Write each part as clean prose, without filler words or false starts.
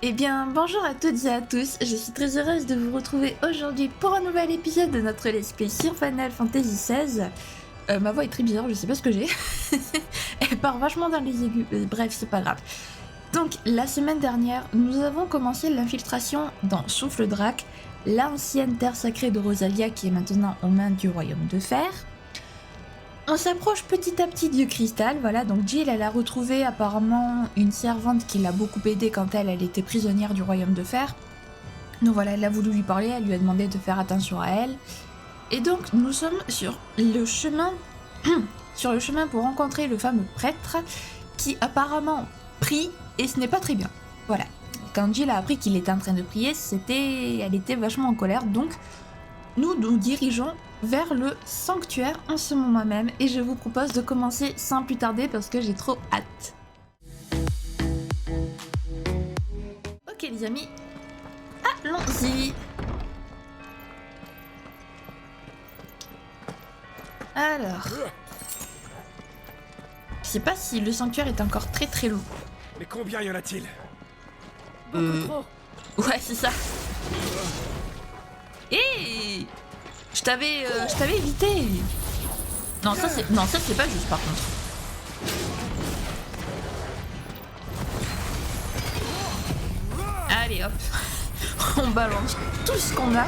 Eh bien, bonjour à toutes et à tous, je suis très heureuse de vous retrouver aujourd'hui pour un nouvel épisode de notre let's play sur Final Fantasy XVI. Ma voix est très bizarre, je sais pas ce que j'ai. Elle part vachement dans les aigus, bref, c'est pas grave. Donc, la semaine dernière, nous avons commencé l'infiltration dans Souffle Drac, l'ancienne terre sacrée de Rosalia qui est maintenant aux mains du Royaume de Fer. On s'approche petit à petit du cristal, voilà, donc Jill elle a retrouvé apparemment une servante qui l'a beaucoup aidée quand elle était prisonnière du Royaume de Fer. Donc voilà, elle a voulu lui parler, elle lui a demandé de faire attention à elle. Et donc nous sommes sur le chemin, pour rencontrer le fameux prêtre qui apparemment prie et ce n'est pas très bien. Voilà, quand Jill a appris qu'il était en train de prier, elle était vachement en colère, donc nous nous dirigeons vers le sanctuaire en ce moment même et je vous propose de commencer sans plus tarder parce que j'ai trop hâte. Ok les amis, allons-y. Alors, je sais pas si le sanctuaire est encore très très lourd. Mais combien y en a-t-il? Beaucoup trop. Ouais c'est ça. Hé, je t'avais évité. Non ça c'est pas juste par contre. Allez hop, on balance tout ce qu'on a.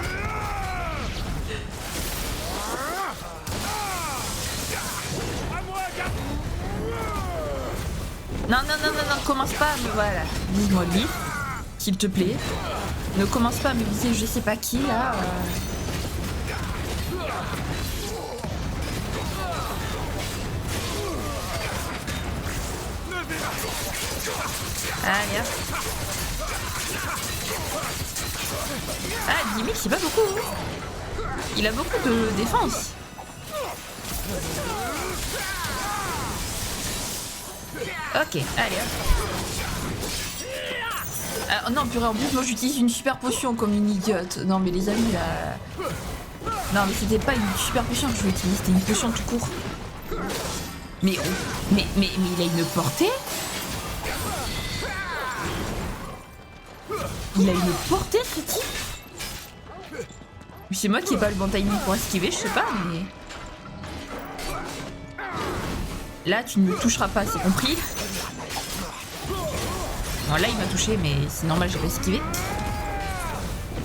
Non, commence pas à me... Voilà, vise-moi lui, s'il te plaît. Ne commence pas à me viser je sais pas qui là. Allez hop. Ah 10 000 c'est pas beaucoup hein. Il a beaucoup de défense. Ok, allez hop. Non purée, en plus moi j'utilise une super potion comme une idiote. Non mais les amis là... Non mais c'était pas une super potion que je voulais utiliser, c'était une potion tout court. Mais il a une portée. Il a une portée ce type. C'est moi qui ai pas le bon timing pour esquiver, je sais pas mais... Là tu ne me toucheras pas, c'est compris. Bon là il m'a touché mais c'est normal, j'ai pas esquivé.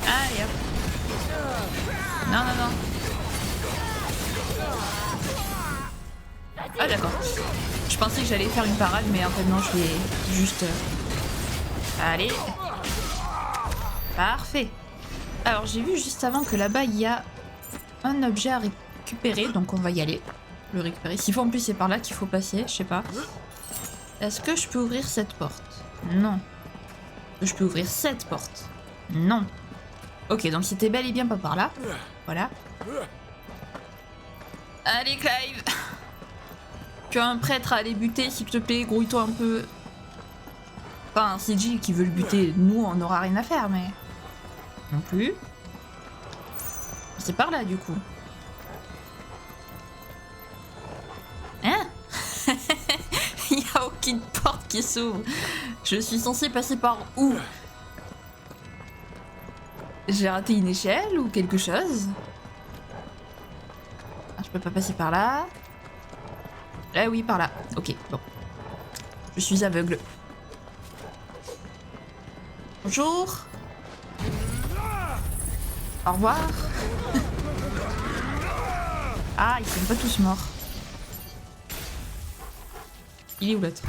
Allez hop. Non. Ah d'accord. Je pensais que j'allais faire une parade mais en fait non, je vais juste... Allez. Parfait. Alors j'ai vu juste avant que là-bas il y a un objet à récupérer, donc on va y aller. Le récupérer. S'il faut en plus c'est par là qu'il faut passer, je sais pas. Est-ce que je peux ouvrir cette porte? Non. Je peux ouvrir cette porte? Non. Ok, donc c'était bel et bien pas par là. Voilà. Allez Clive. Tu as un prêtre à aller buter, s'il te plaît, grouille-toi un peu. Enfin, c'est Jill qui veut le buter, nous on aura rien à faire, mais... Non plus. C'est par là du coup. Hein? Il n'y a aucune porte qui s'ouvre. Je suis censée passer par où? J'ai raté une échelle ou quelque chose? Ah, je peux pas passer par là. Là oui, par là. Ok, bon. Je suis aveugle. Bonjour. Au revoir. Ah, ils sont pas tous morts. Il est où l'autre?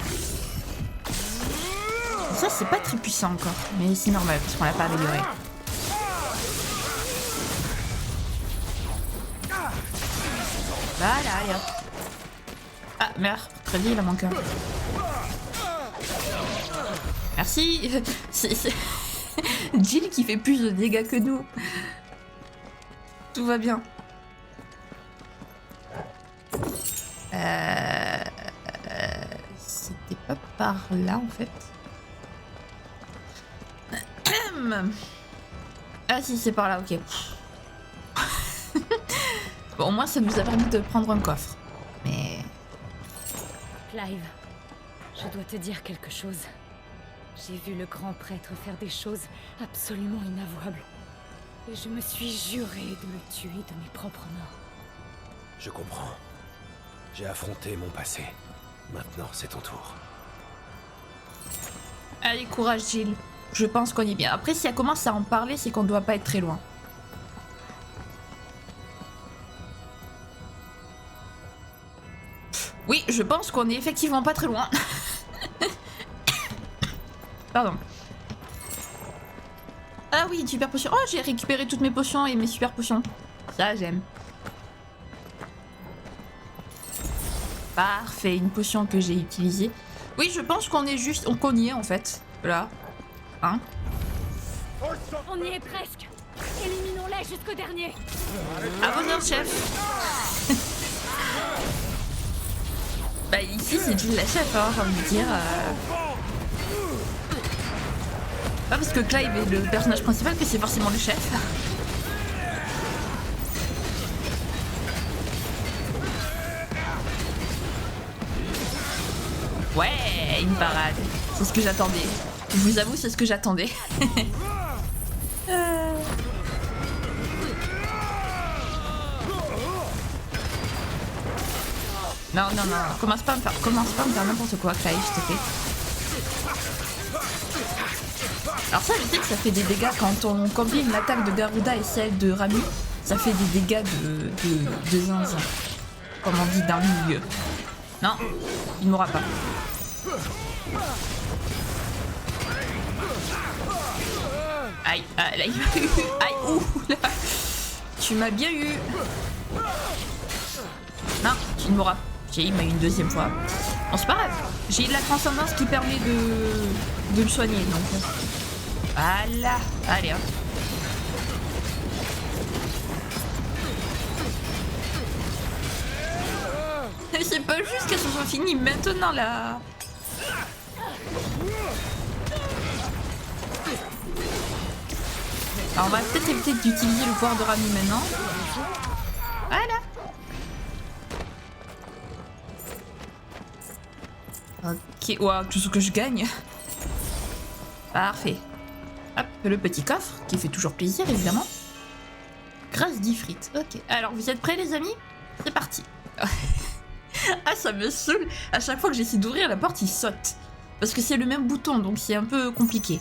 Ça c'est pas très puissant encore, mais c'est normal parce qu'on l'a pas amélioré. Voilà, allez hop. Ah merde, très bien, il en manque un. Merci. C'est Jill qui fait plus de dégâts que nous. Tout va bien. C'était pas par là en fait. Ah si c'est par là, ok. Bon, au moins ça nous a permis de prendre un coffre. Mais... Clive, je dois te dire quelque chose. J'ai vu le grand prêtre faire des choses absolument inavouables. Et je me suis juré de le tuer de mes propres mains. Je comprends. J'ai affronté mon passé. Maintenant, c'est ton tour. Allez, courage, Jill. Je pense qu'on est bien. Après, si elle commence à en parler, c'est qu'on doit pas être très loin. Oui, je pense qu'on est effectivement pas très loin. Pardon. Ah oui, une super potion. Oh, j'ai récupéré toutes mes potions et mes super potions. Ça, j'aime. Parfait, une potion que j'ai utilisée. Oui, je pense qu'on est juste... qu'on y est, en fait. Voilà. Hein? On y est presque. Éliminons-les jusqu'au dernier. À vos ordres, chef. Bah ici, c'est Jill la chef, hein, j'ai envie de dire. Pas parce que Clive est le personnage principal que c'est forcément le chef. Ouais, une parade. C'est ce que j'attendais. Je vous avoue, c'est ce que j'attendais. Non, non, non, commence pas à me faire n'importe quoi, Clive, s'il te plaît. Alors ça, je sais que ça fait des dégâts quand on combine l'attaque de Garuda et celle de Rami. Ça fait des dégâts de zinzin. Comme on dit dans le milieu. Non, il mourra pas. Aïe, ah, là il m'a eu. Aïe, ouh, là. Tu m'as bien eu. Non, tu ne mourras. Il m'a eu une deuxième fois. Bon, c'est pas grave. J'ai de la transcendance qui permet de le soigner, donc. Voilà. Allez, hop. C'est pas juste qu'elles sont finies maintenant, là. Alors, on va peut-être éviter d'utiliser le pouvoir de Rami maintenant. Voilà. Ok, wow, tout ce que je gagne. Parfait. Hop, le petit coffre, qui fait toujours plaisir, évidemment. Grâce d'Ifrit. Ok, alors vous êtes prêts, les amis? C'est parti. Ah, ça me saoule. À chaque fois que j'essaie d'ouvrir la porte, il saute. Parce que c'est le même bouton, donc c'est un peu compliqué.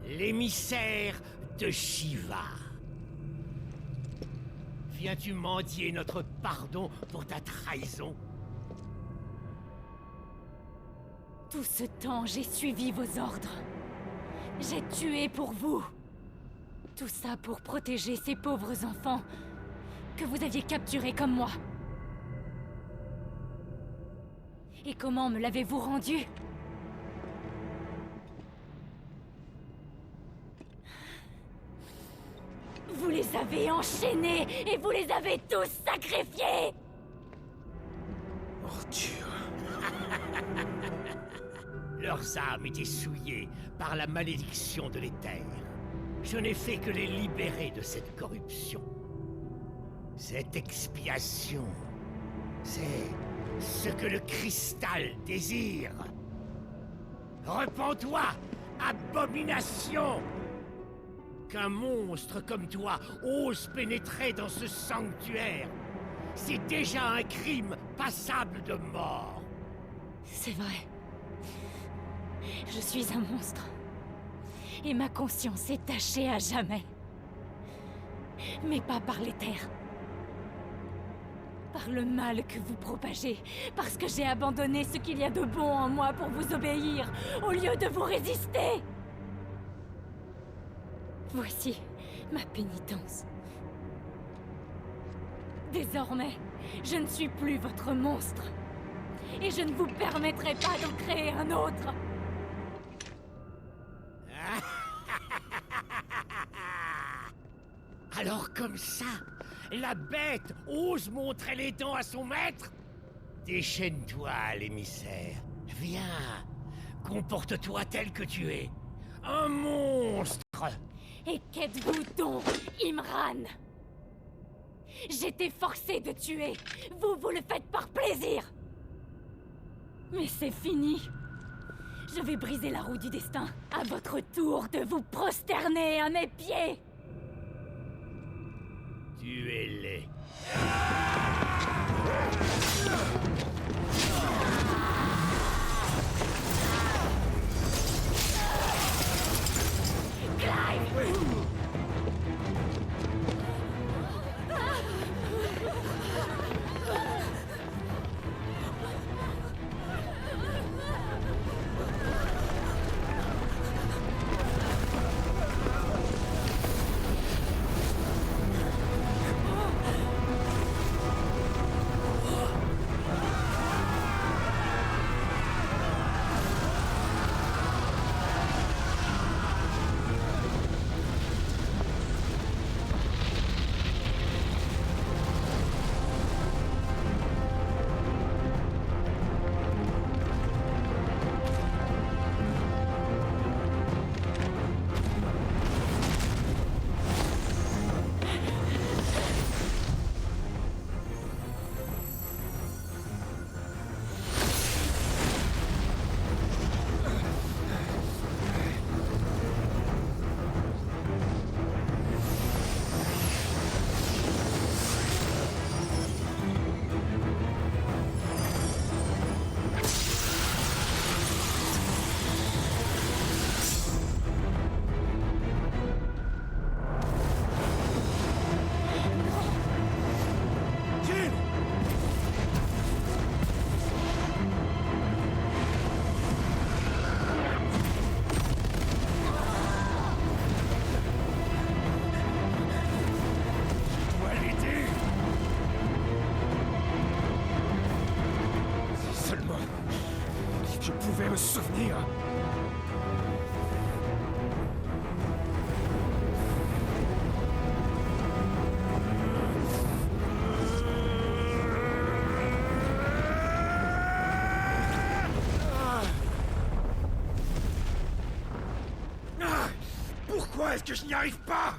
L'émissaire de Shiva. Viens-tu mendier notre pardon pour ta trahison? Tout ce temps, j'ai suivi vos ordres. J'ai tué pour vous. Tout ça pour protéger ces pauvres enfants que vous aviez capturés comme moi. Et comment me l'avez-vous rendu? Vous les avez enchaînés et vous les avez tous sacrifiés! Ordure. Leurs âmes étaient souillées par la malédiction de l'éther. Je n'ai fait que les libérer de cette corruption. Cette expiation, c'est ce que le cristal désire. Repens-toi, abomination! Qu'un monstre comme toi ose pénétrer dans ce sanctuaire, c'est déjà un crime passible de mort. C'est vrai. Je suis un monstre. Et ma conscience est tachée à jamais. Mais pas par les terres. Par le mal que vous propagez, parce que j'ai abandonné ce qu'il y a de bon en moi pour vous obéir, au lieu de vous résister. Voici ma pénitence. Désormais, je ne suis plus votre monstre. Et je ne vous permettrai pas d'en créer un autre. Alors comme ça, la bête ose montrer les dents à son maître? Déchaîne-toi, l'émissaire. Viens, comporte-toi tel que tu es. Un monstre. Et qu'êtes-vous donc, Imran? J'étais forcé de tuer. Vous le faites par plaisir. Mais c'est fini. Je vais briser la roue du destin. À votre tour de vous prosterner à mes pieds. Tuez-les. Je pouvais me souvenir. Pourquoi est-ce que je n'y arrive pas?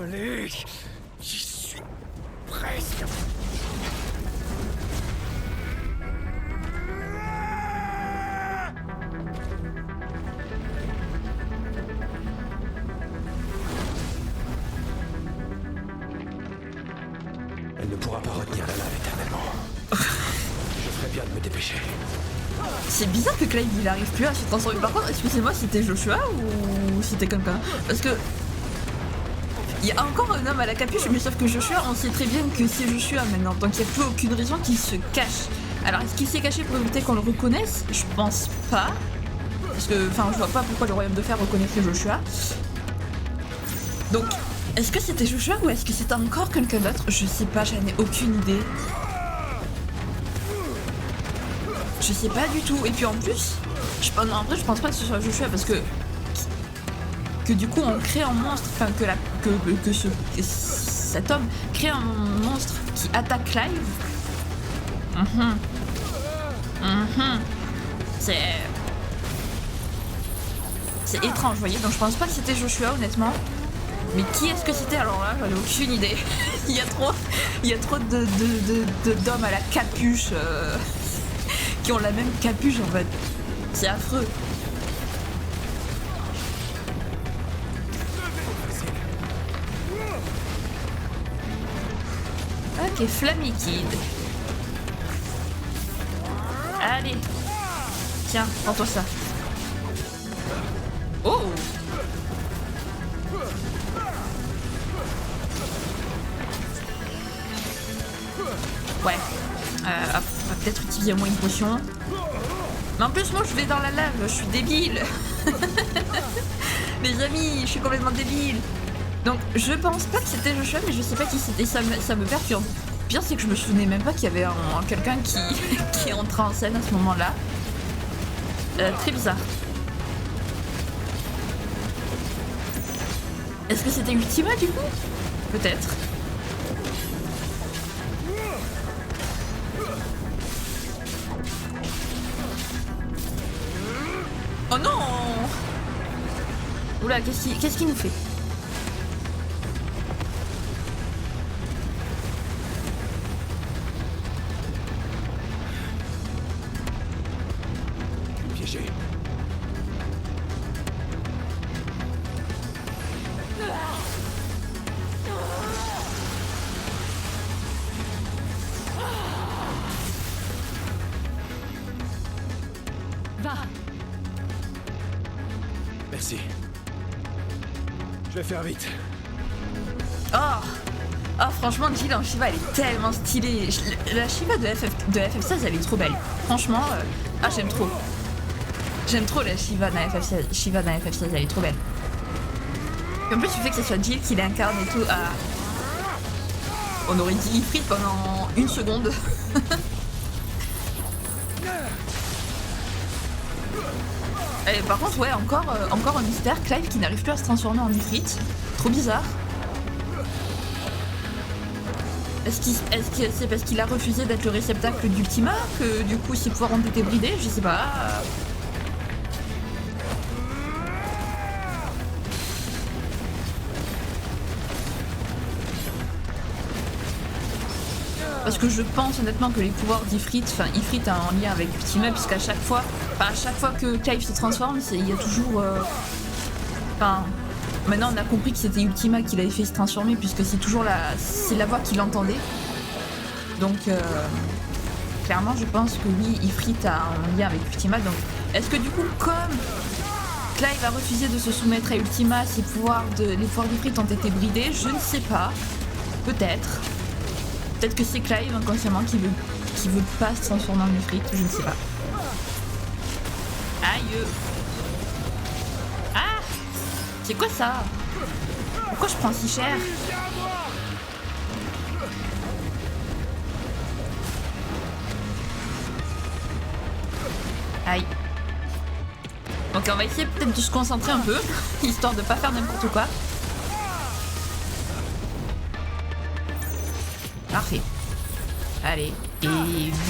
Allez, j'y suis presque. Elle ne pourra pas retenir la lave éternellement. Je ferais bien de me dépêcher. C'est bizarre que Clive il arrive plus à se transformer. Par contre, excusez-moi, c'était Joshua ou c'était quelqu'un? Parce que il y a encore un homme à la capuche, mais sauf que Joshua, on sait très bien que c'est Joshua maintenant, donc il n'y a plus aucune raison qu'il se cache. Alors est-ce qu'il s'est caché pour éviter qu'on le reconnaisse? Je pense pas. Parce que, enfin, je vois pas pourquoi le royaume de fer reconnaîtrait Joshua. Donc, est-ce que c'était Joshua ou est-ce que c'était encore quelqu'un d'autre? Je sais pas, j'en ai aucune idée. Je sais pas du tout. Et puis en plus, en vrai, je pense pas que ce soit Joshua parce que que du coup on crée un monstre, enfin que cet homme crée un monstre qui attaque Clive. C'est étrange, vous voyez, donc je pense pas que c'était Joshua honnêtement. Mais qui est-ce que c'était? Alors là, j'en ai aucune idée. il y a trop d'hommes à la capuche qui ont la même capuche en fait. C'est affreux. Ok, Flammy Kid. Allez. Tiens, prends-toi ça. Oh! Ouais. On va peut-être utiliser au moins une potion. Mais en plus, moi, je vais dans la lave. Je suis débile. Les amis, je suis complètement débile. Donc, je pense pas que c'était Joshua, mais je sais pas qui c'était. Ça me perturbe. Le pire, c'est que je me souvenais même pas qu'il y avait quelqu'un qui est entré en scène à ce moment-là. Très bizarre. Est-ce que c'était Ultima du coup? Peut-être. Oh non! Oula, qu'est-ce qu'il nous fait? Piégé. Va. Merci. Je vais faire vite. Oh, franchement, Jill en Shiva, elle est tellement stylée. La Shiva de FF16, elle est trop belle. Franchement, j'aime trop. J'aime trop la Shiva dans FF16, elle est trop belle. Et en plus, le fait que ce soit Jill qui l'incarne et tout, on aurait dit Ifrit pendant une seconde. Et par contre, ouais, encore un mystère. Clive qui n'arrive plus à se transformer en Ifrit. Trop bizarre. Est-ce que c'est parce qu'il a refusé d'être le réceptacle d'Ultima que du coup ses pouvoirs ont été bridés? Je sais pas. Parce que je pense honnêtement que les pouvoirs d'Ifrit, Ifrit a un lien avec Ultima, puisqu'à chaque fois que Clive se transforme, il y a toujours... maintenant on a compris que c'était Ultima qui l'avait fait se transformer, puisque c'est toujours la voix qu'il entendait. Donc clairement je pense que oui, Ifrit a un lien avec Ultima. Donc est-ce que du coup, comme Clive a refusé de se soumettre à Ultima, les pouvoirs d'Ifrit ont été bridés? Je ne sais pas. Peut-être. Peut-être que c'est Clive inconsciemment qui veut pas se transformer en Ifrit, je ne sais pas. Aïe. Ah! C'est quoi ça? Pourquoi je prends si cher? Aïe. Ok, on va essayer peut-être de se concentrer un peu, histoire de pas faire n'importe quoi. Parfait. Allez, et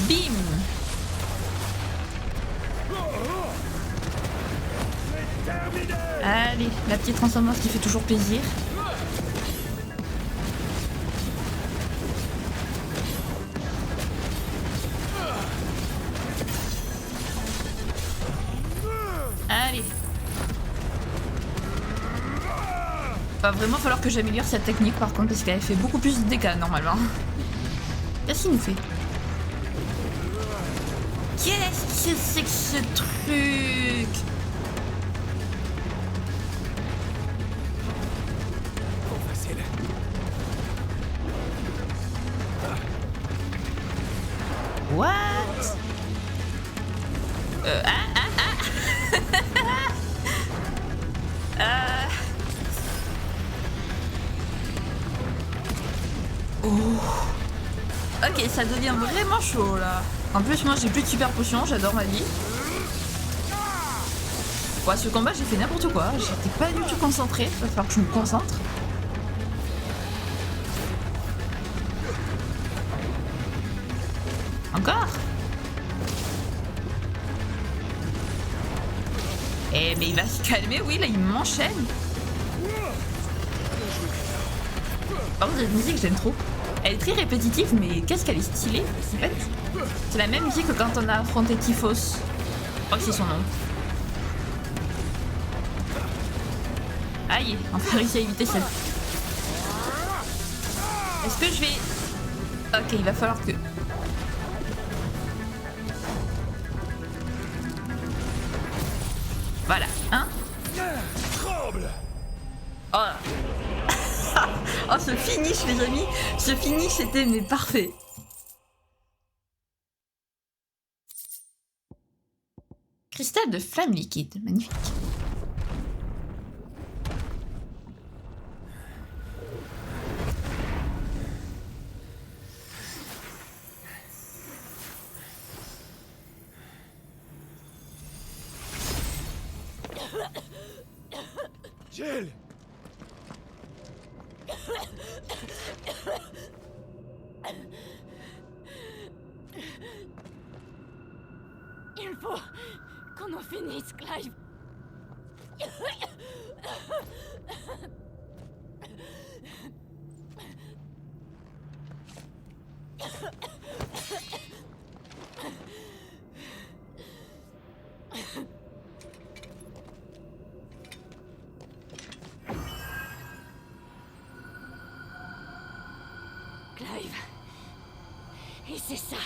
bim! Allez, la petite transformance qui fait toujours plaisir. Allez. Va vraiment falloir que j'améliore cette technique par contre, parce qu'elle fait beaucoup plus de dégâts normalement. Qu'est-ce qu'il nous fait? Qu'est-ce que c'est que ce truc? Trop facile. What? Ok, ça devient vraiment chaud là. En plus, moi j'ai plus de super potions, j'adore ma vie. Ouais, ce combat, j'ai fait n'importe quoi. J'étais pas du tout concentrée. Va falloir que je me concentre. Encore? Eh, mais il va se calmer, oui, là, il m'enchaîne. Par contre, cette musique, j'aime trop. Elle est très répétitive, mais qu'est-ce qu'elle est stylée, en fait. C'est la même musique que quand on a affronté Typhos. Je crois que c'est son nom. Aïe, on va réussir à éviter ça. Est-ce que je vais... Ok, il va falloir que... Voilà, hein. Oh. Oh, ce finish, les amis. Ce finish, c'était mais parfait. Cristal de flamme liquide, magnifique. Jill! Il faut qu'on en finisse, Clive. Clive. Et c'est ça.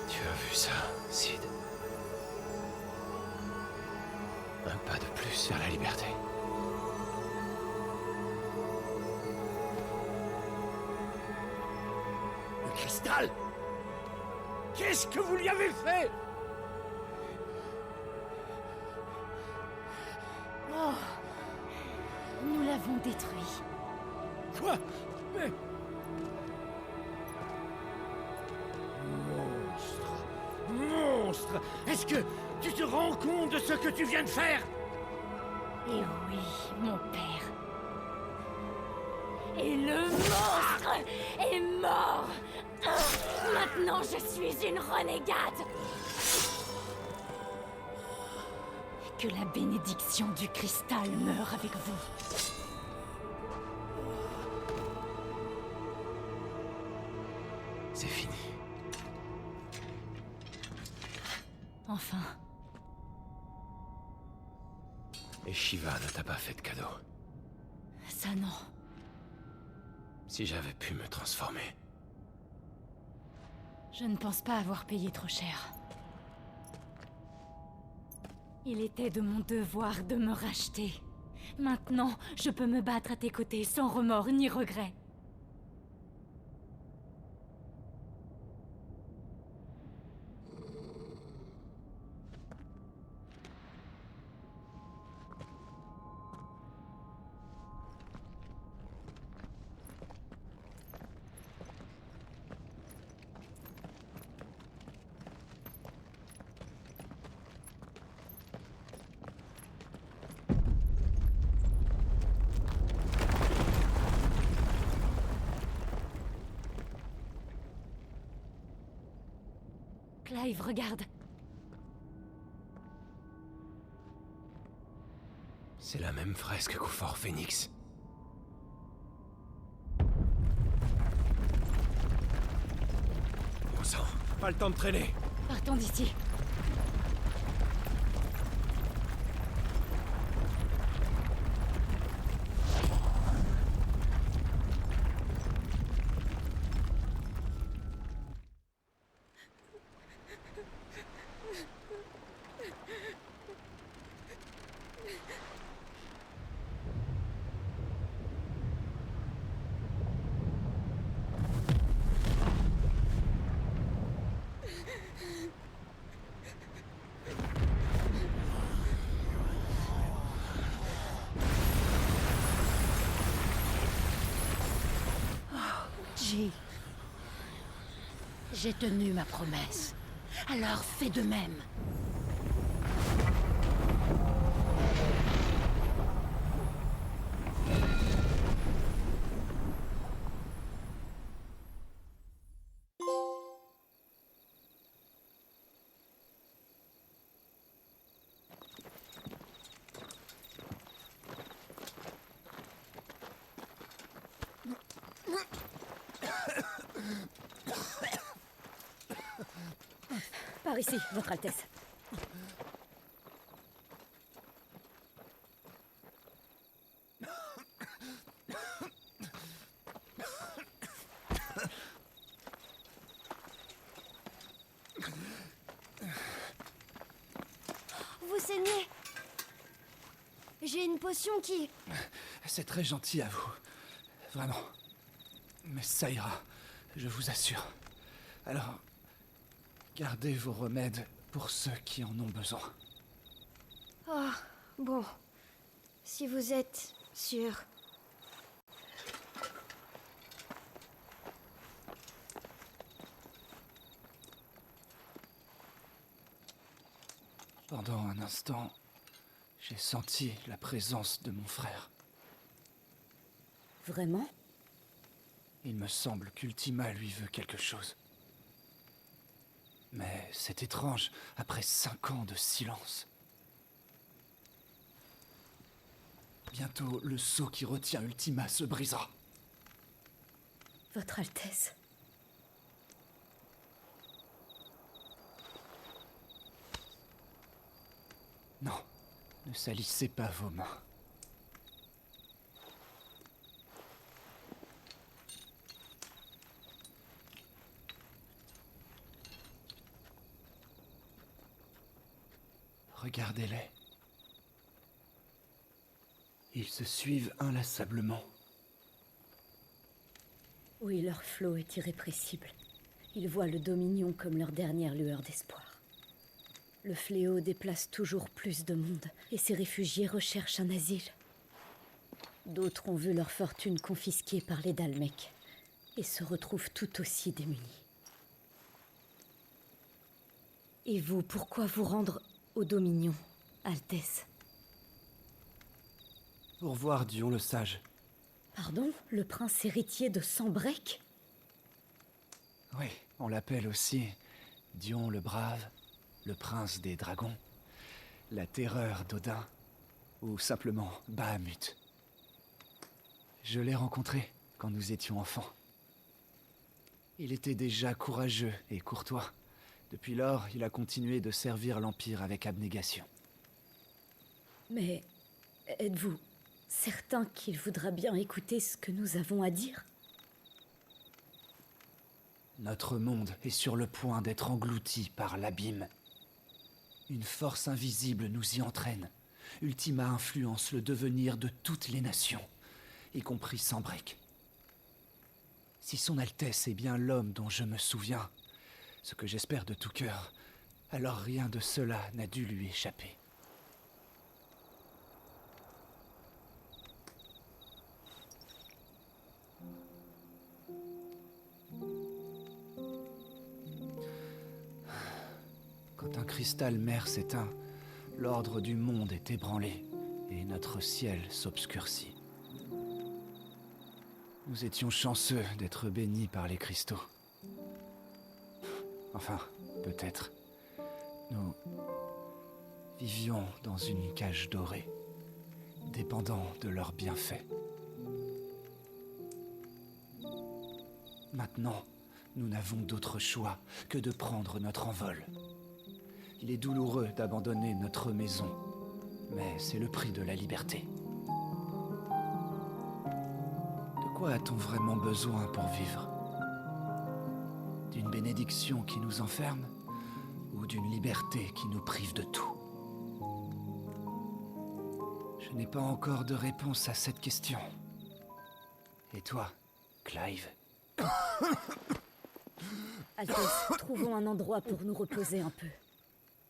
Tu as vu ça, Sid? Un pas de plus vers la liberté. Le cristal? Qu'est-ce que vous lui avez fait? Oh. Nous l'avons détruit. Quoi? Mais... Monstre! Monstre! Est-ce que tu te rends compte de ce que tu viens de faire? Et oui, mon père. Et le monstre est mort. Maintenant, je suis une renégade. Que la bénédiction du cristal meure avec vous. C'est fini. Enfin. Et Shiva ne t'a pas fait de cadeau. Ça non. Si j'avais pu me transformer. Je ne pense pas avoir payé trop cher. Il était de mon devoir de me racheter. Maintenant, je peux me battre à tes côtés sans remords ni regrets. Clive, regarde. C'est la même fresque qu'au Fort Phoenix. sang. Pas le temps de traîner. Partons d'ici. J'ai tenu ma promesse. Alors fais de même. Par ici, Votre Altesse. Vous saignez. J'ai une potion qui... C'est très gentil à vous. Vraiment. Mais ça ira, je vous assure. Alors, gardez vos remèdes pour ceux qui en ont besoin. Oh, bon. Si vous êtes sûr. Pendant un instant, j'ai senti la présence de mon frère. Vraiment? Il me semble qu'Ultima lui veut quelque chose. Mais c'est étrange, après 5 ans de silence. Bientôt, le sceau qui retient Ultima se brisera. Votre Altesse. Non, ne salissez pas vos mains. Regardez-les. Ils se suivent inlassablement. Oui, leur flot est irrépressible. Ils voient le Dominion comme leur dernière lueur d'espoir. Le fléau déplace toujours plus de monde, et ces réfugiés recherchent un asile. D'autres ont vu leur fortune confisquée par les Dalmecs, et se retrouvent tout aussi démunis. Et vous, pourquoi vous rendre au Dominion, Altesse? Pour voir Dion le Sage. Pardon? Le prince héritier de Sanbreque? Oui, on l'appelle aussi Dion le Brave, le prince des dragons, la terreur d'Odin, ou simplement Bahamut. Je l'ai rencontré quand nous étions enfants. Il était déjà courageux et courtois. Depuis lors, il a continué de servir l'Empire avec abnégation. Mais êtes-vous certain qu'il voudra bien écouter ce que nous avons à dire? Notre monde est sur le point d'être englouti par l'abîme. Une force invisible nous y entraîne. Ultima influence le devenir de toutes les nations, y compris Sanbreque. Si son Altesse est bien l'homme dont je me souviens, ce que j'espère de tout cœur, alors rien de cela n'a dû lui échapper. Quand un cristal mère s'éteint, l'ordre du monde est ébranlé et notre ciel s'obscurcit. Nous étions chanceux d'être bénis par les cristaux. Enfin, peut-être. Nous vivions dans une cage dorée, dépendant de leurs bienfaits. Maintenant, nous n'avons d'autre choix que de prendre notre envol. Il est douloureux d'abandonner notre maison, mais c'est le prix de la liberté. De quoi a-t-on vraiment besoin pour vivre? D'une bénédiction qui nous enferme ou d'une liberté qui nous prive de tout? Je n'ai pas encore de réponse à cette question. Et toi, Clive? Altesse, trouvons un endroit pour nous reposer un peu.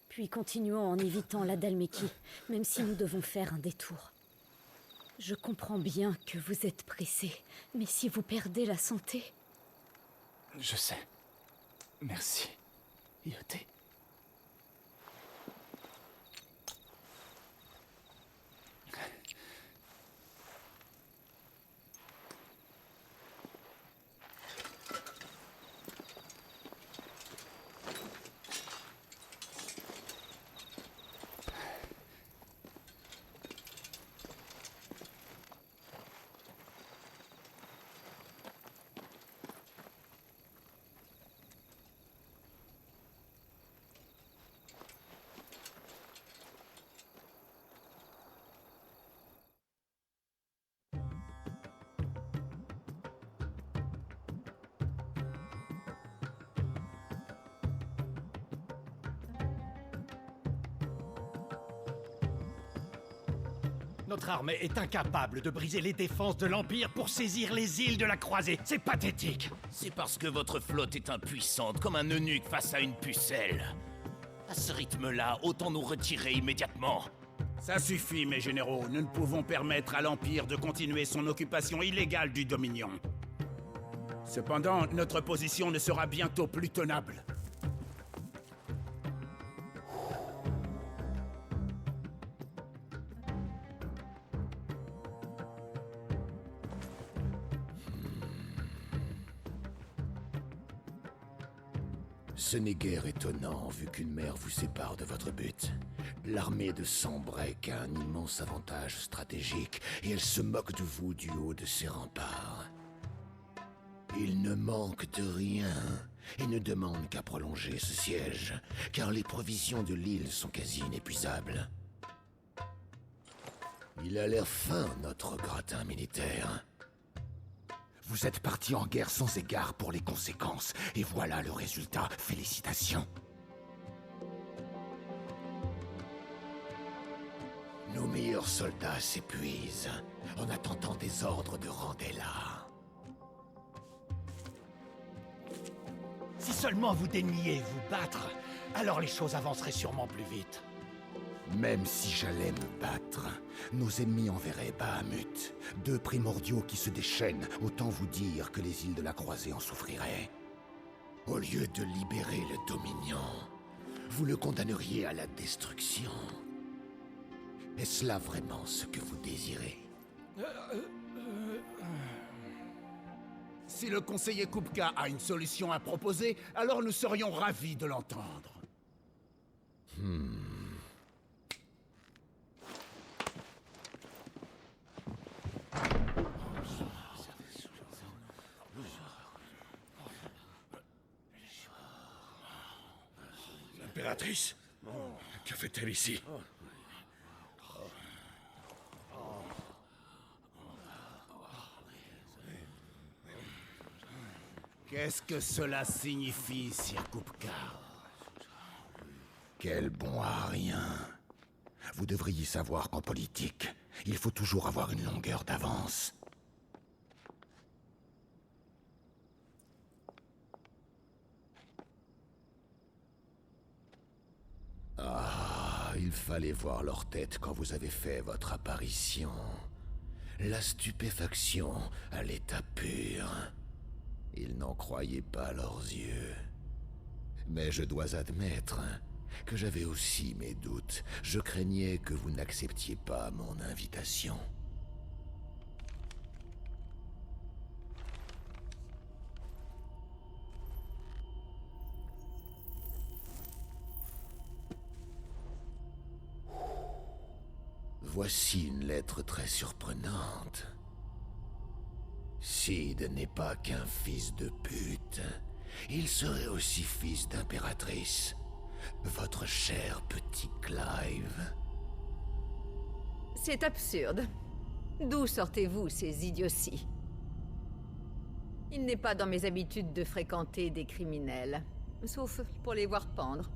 Puis continuons en évitant la Dhalmekie, même si nous devons faire un détour. Je comprends bien que vous êtes pressé, mais si vous perdez la santé... Je sais. Merci, Ioté. Notre armée est incapable de briser les défenses de l'Empire pour saisir les îles de la Croisée. C'est pathétique. C'est parce que votre flotte est impuissante comme un eunuque face à une pucelle. À ce rythme-là, autant nous retirer immédiatement. Ça suffit, mes généraux. Nous ne pouvons permettre à l'Empire de continuer son occupation illégale du Dominion. Cependant, notre position ne sera bientôt plus tenable. Ce n'est guère étonnant, vu qu'une mer vous sépare de votre but. L'armée de Sanbreque a un immense avantage stratégique, et elle se moque de vous du haut de ses remparts. Il ne manque de rien, et ne demande qu'à prolonger ce siège, car les provisions de l'île sont quasi inépuisables. Il a l'air fin, notre gratin militaire. Vous êtes parti en guerre sans égard pour les conséquences, et voilà le résultat. Félicitations. Nos meilleurs soldats s'épuisent en attendant des ordres de Randella. Si seulement vous daigniez vous battre, alors les choses avanceraient sûrement plus vite. Même si j'allais me battre, nos ennemis enverraient Bahamut. Deux primordiaux qui se déchaînent, autant vous dire que les îles de la Croisée en souffriraient. Au lieu de libérer le Dominion, vous le condamneriez à la destruction. Est-ce là vraiment ce que vous désirez? Si le conseiller Kupka a une solution à proposer, alors nous serions ravis de l'entendre. L'impératrice? Que fait-elle ici? Qu'est-ce que cela signifie, Sir Kupka? Quel bon à rien. Vous devriez savoir qu'en politique, il faut toujours avoir une longueur d'avance. Ah, il fallait voir leur tête quand vous avez fait votre apparition. La stupéfaction à l'état pur. Ils n'en croyaient pas leurs yeux. Mais je dois admettre que j'avais aussi mes doutes. Je craignais que vous n'acceptiez pas mon invitation. Voici une lettre très surprenante. Sid n'est pas qu'un fils de pute. il serait aussi fils d'impératrice. Votre cher petit Clive. C'est absurde. D'où sortez-vous ces idioties? Il n'est pas dans mes habitudes de fréquenter des criminels, sauf pour les voir pendre.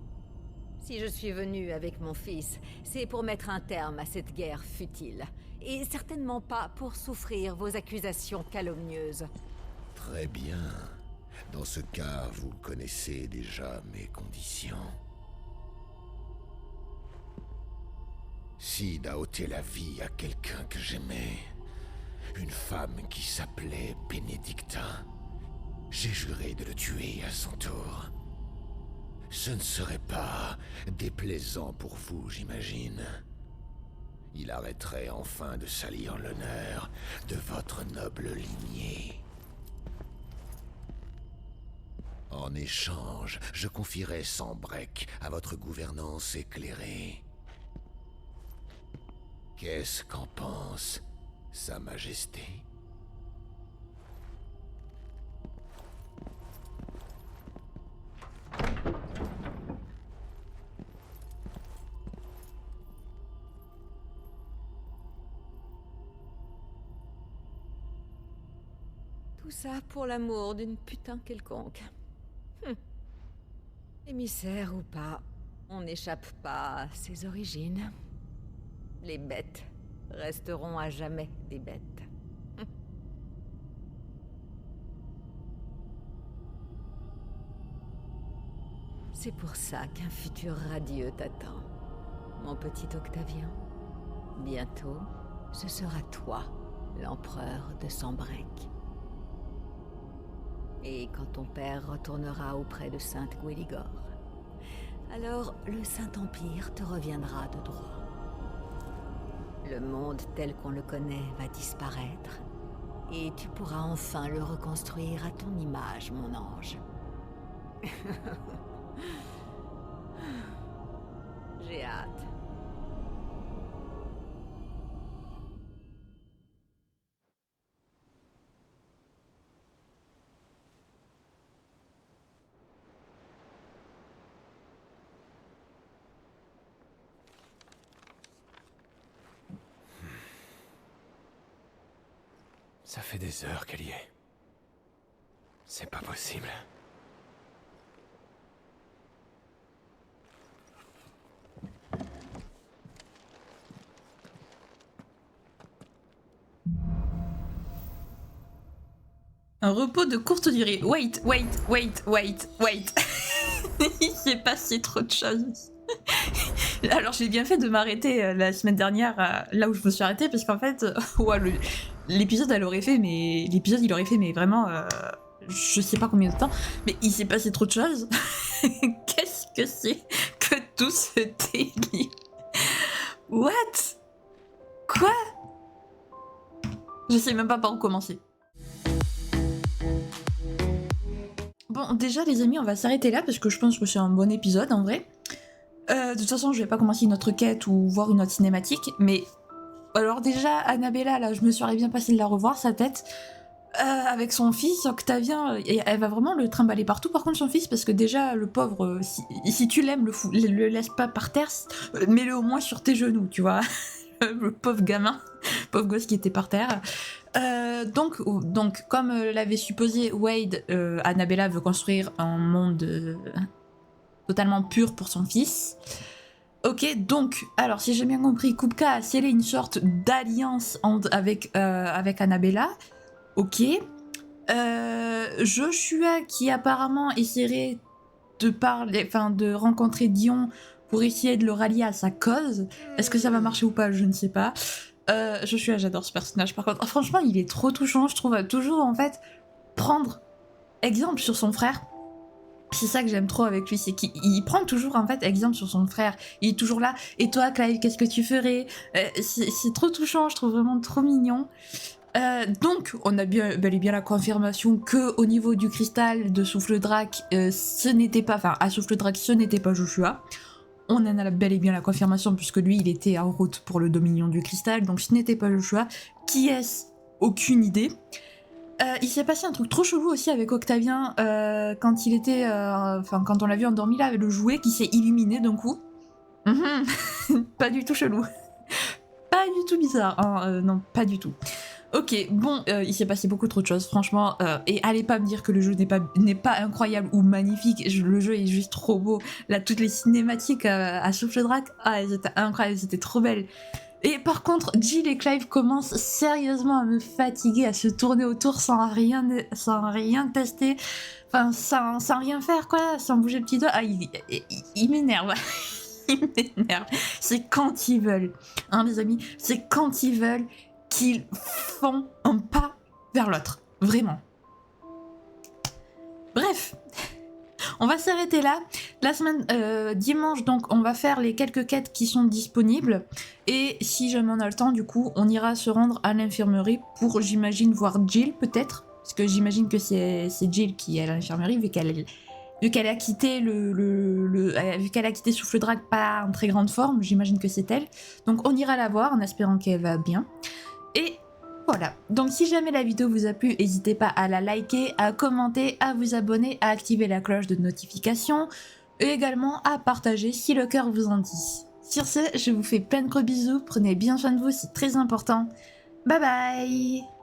Si je suis venue avec mon fils, c'est pour mettre un terme à cette guerre futile, et certainement pas pour souffrir vos accusations calomnieuses. Très bien. Dans ce cas, vous connaissez déjà mes conditions. Sid a ôté la vie à quelqu'un que j'aimais. Une femme qui s'appelait Bénédicta. J'ai juré de le tuer à son tour. Ce ne serait pas déplaisant pour vous, j'imagine. Il arrêterait enfin de salir l'honneur de votre noble lignée. En échange, je confierai Sanbreque à votre gouvernance éclairée. Qu'est-ce qu'en pense Sa Majesté? Tout ça pour l'amour d'une putain quelconque. Émissaire ou pas, on n'échappe pas à ses origines. Les bêtes resteront à jamais des bêtes. C'est pour ça qu'un futur radieux t'attend, mon petit Octavien. Bientôt, ce sera toi, l'empereur de Sanbreque. Et quand ton père retournera auprès de Sainte Guéligor, alors le Saint-Empire te reviendra de droit. Le monde tel qu'on le connaît va disparaître, et tu pourras enfin le reconstruire à ton image, mon ange. J'ai hâte. Ça fait des heures qu'elle y est. C'est pas possible. Un repos de courte durée. Wait. Il s'est passé trop de choses. Alors j'ai bien fait de m'arrêter la semaine dernière là où je me suis arrêtée parce qu'en fait, l'épisode il aurait fait mais vraiment je sais pas combien de temps, mais il s'est passé trop de choses. Qu'est-ce que c'est que tout ce délire? What? Quoi? Je sais même pas par où commencer. Bon, déjà les amis, on va s'arrêter là parce que je pense que c'est un bon épisode en vrai. De toute façon, je vais pas commencer une autre quête ou voir une autre cinématique, mais alors déjà, Annabella, là, je me serais bien passé de la revoir, sa tête, avec son fils, Octavien, et elle va vraiment le trimballer partout, par contre, son fils, parce que déjà, le pauvre, si tu l'aimes, le laisse pas par terre, mets-le au moins sur tes genoux, tu vois. Le pauvre gamin, pauvre gosse qui était par terre. Donc, comme l'avait supposé Wade, Annabella veut construire un monde totalement pur pour son fils. Ok, donc, alors si j'ai bien compris, Kupka a scellé une sorte d'alliance avec Annabella. Ok. Joshua qui apparemment essaierait de rencontrer Dion pour essayer de le rallier à sa cause. Est-ce que ça va marcher ou pas? Je ne sais pas. Joshua, j'adore ce personnage par contre. Franchement, il est trop touchant, je trouve, à toujours en fait prendre exemple sur son frère. C'est ça que j'aime trop avec lui, c'est qu'il prend toujours en fait exemple sur son frère. Il est toujours là. Et toi, Clive, qu'est-ce que tu ferais? C'est trop touchant, je trouve vraiment trop mignon. Donc, on a bel et bien la confirmation que au niveau du cristal de Souffle-Drac, ce n'était pas Joshua. On en a bel et bien la confirmation puisque lui, il était en route pour le Dominion du cristal, donc ce n'était pas Joshua. Qui est-ce? Aucune idée. Il s'est passé un truc trop chelou aussi avec Octavien quand il était, quand on l'a vu endormi là avec le jouet qui s'est illuminé d'un coup. Pas du tout chelou, pas du tout bizarre, hein, non pas du tout. Ok, bon, il s'est passé beaucoup trop de choses, franchement, et allez pas me dire que le jeu n'est pas incroyable ou magnifique, le jeu est juste trop beau. Là, toutes les cinématiques à Souffle Drac, c'était incroyable, c'était trop belle. Et par contre, Jill et Clive commencent sérieusement à me fatiguer, à se tourner autour sans rien tester, enfin sans rien faire quoi, sans bouger le petit doigt. Il m'énerve. Ils m'énervent. C'est quand ils veulent, hein les amis, c'est quand ils veulent qu'ils font un pas vers l'autre, vraiment. Bref, on va s'arrêter là. La semaine dimanche, donc, on va faire les quelques quêtes qui sont disponibles. Et si jamais on a le temps, du coup, on ira se rendre à l'infirmerie pour, j'imagine, voir Jill, peut-être. Parce que j'imagine que c'est Jill qui est à l'infirmerie, vu qu'elle a quitté vu qu'elle a quitté Souffle Drac pas en très grande forme, j'imagine que c'est elle. Donc on ira la voir en espérant qu'elle va bien. Et voilà. Donc si jamais la vidéo vous a plu, n'hésitez pas à la liker, à commenter, à vous abonner, à activer la cloche de notification et également à partager si le cœur vous en dit. Sur ce, je vous fais plein de gros bisous, prenez bien soin de vous, c'est très important. Bye bye!